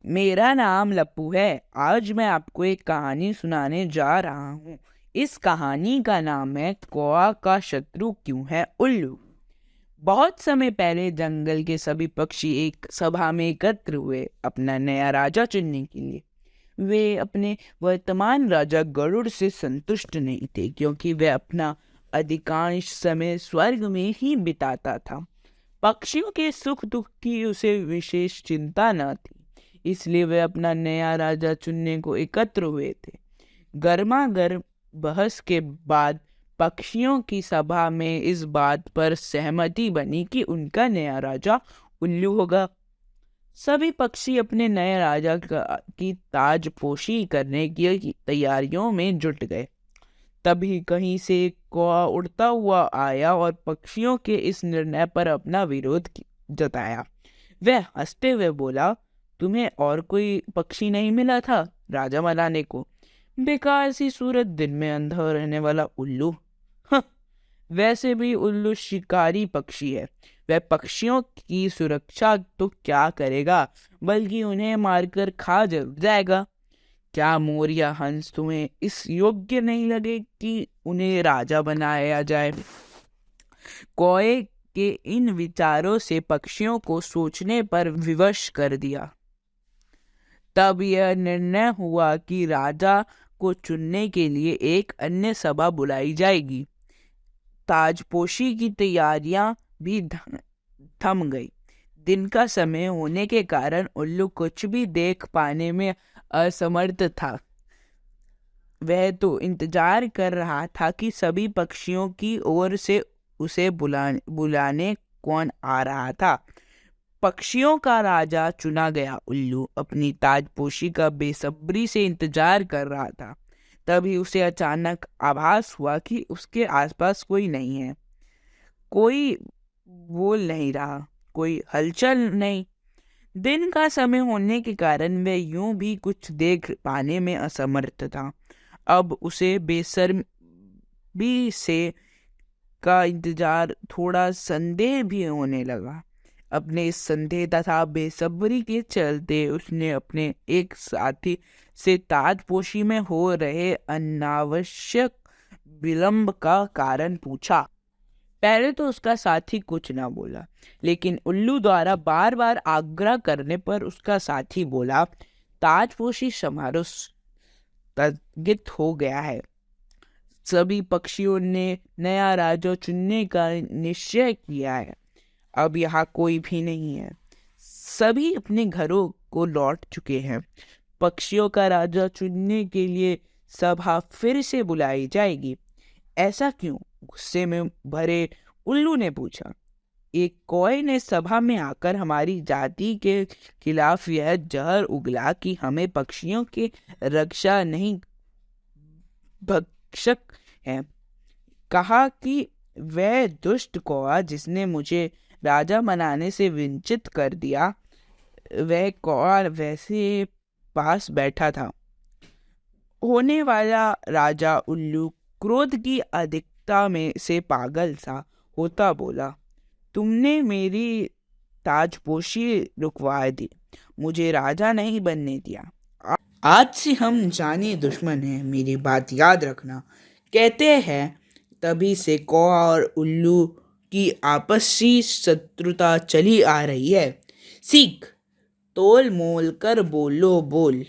मेरा नाम लप्पू है। आज मैं आपको एक कहानी सुनाने जा रहा हूँ। इस कहानी का नाम है कौआ का शत्रु क्यों है उल्लू। बहुत समय पहले जंगल के सभी पक्षी एक सभा में एकत्र हुए अपना नया राजा चुनने के लिए। वे अपने वर्तमान राजा गरुड़ से संतुष्ट नहीं थे, क्योंकि वह अपना अधिकांश समय स्वर्ग में ही बिताता था। पक्षियों के सुख दुख की उसे विशेष चिंता न थी, इसलिए वे अपना नया राजा चुनने को एकत्र हुए थे। गर्मा गर्म बहस के बाद पक्षियों की सभा में इस बात पर सहमति बनी कि उनका नया राजा उल्लू होगा। सभी पक्षी अपने नए राजा की ताजपोशी करने की तैयारियों में जुट गए। तभी कहीं से एक कौआ उड़ता हुआ आया और पक्षियों के इस निर्णय पर अपना विरोध जताया। वह हंसते हुए बोला, तुम्हें और कोई पक्षी नहीं मिला था राजा बनाने को? बेकार सी सूरत, दिन में अंधा रहने वाला उल्लू। हं, वैसे भी उल्लू शिकारी पक्षी है। वह पक्षियों की सुरक्षा तो क्या करेगा, बल्कि उन्हें मारकर खा जरूर जाएगा। क्या मोर या हंस तुम्हें इस योग्य नहीं लगे कि उन्हें राजा बनाया जाए? कौए के इन विचारों से पक्षियों को सोचने पर विवश कर दिया। तब यह निर्णय हुआ कि राजा को चुनने के लिए एक अन्य सभा बुलाई जाएगी। ताजपोशी की तैयारियां भी थम गई। दिन का समय होने के कारण उल्लू कुछ भी देख पाने में असमर्थ था। वह तो इंतजार कर रहा था कि सभी पक्षियों की ओर से उसे बुलाने कौन आ रहा था। पक्षियों का राजा चुना गया उल्लू अपनी ताजपोशी का बेसब्री से इंतजार कर रहा था। तभी उसे अचानक आभास हुआ कि उसके आसपास कोई नहीं है। कोई बोल नहीं रहा, कोई हलचल नहीं। दिन का समय होने के कारण वह यूं भी कुछ देख पाने में असमर्थ था। अब उसे बेशर्मी से का इंतजार, थोड़ा संदेह भी होने लगा। अपने इस संदेह तथा बेसब्री के चलते उसने अपने एक साथी से ताजपोशी में हो रहे अनावश्यक विलंब का कारण पूछा। पहले तो उसका साथी कुछ ना बोला, लेकिन उल्लू द्वारा बार बार आग्रह करने पर उसका साथी बोला, ताजपोशी समारोह स्थगित हो गया है। सभी पक्षियों ने नया राजा चुनने का निश्चय किया है। अब यहाँ कोई भी नहीं है। सभी अपने घरों को लौट चुके हैं। पक्षियों का राजा चुनने के लिए सभा फिर से बुलाई जाएगी। ऐसा क्यों? गुस्से में भरे उल्लू ने पूछा। एक कौए ने सभा में आकर हमारी जाति के खिलाफ यह जहर उगला कि हमें पक्षियों की रक्षा नहीं भक्षक है। कहा कि वह दुष्ट कौआ जिसने मुझे राजा बनाने से वंचित कर दिया, वह कौआ वैसे पास बैठा था। होने वाला राजा उल्लू क्रोध की अधिकता में से पागल सा होता बोला, तुमने मेरी ताजपोशी रुकवा दी, मुझे राजा नहीं बनने दिया। आज से हम जाने दुश्मन हैं, मेरी बात याद रखना। कहते हैं तभी से कौआ और उल्लू की आपसी शत्रुता चली आ रही है। सीख, तोल मोल कर बोलो बोल।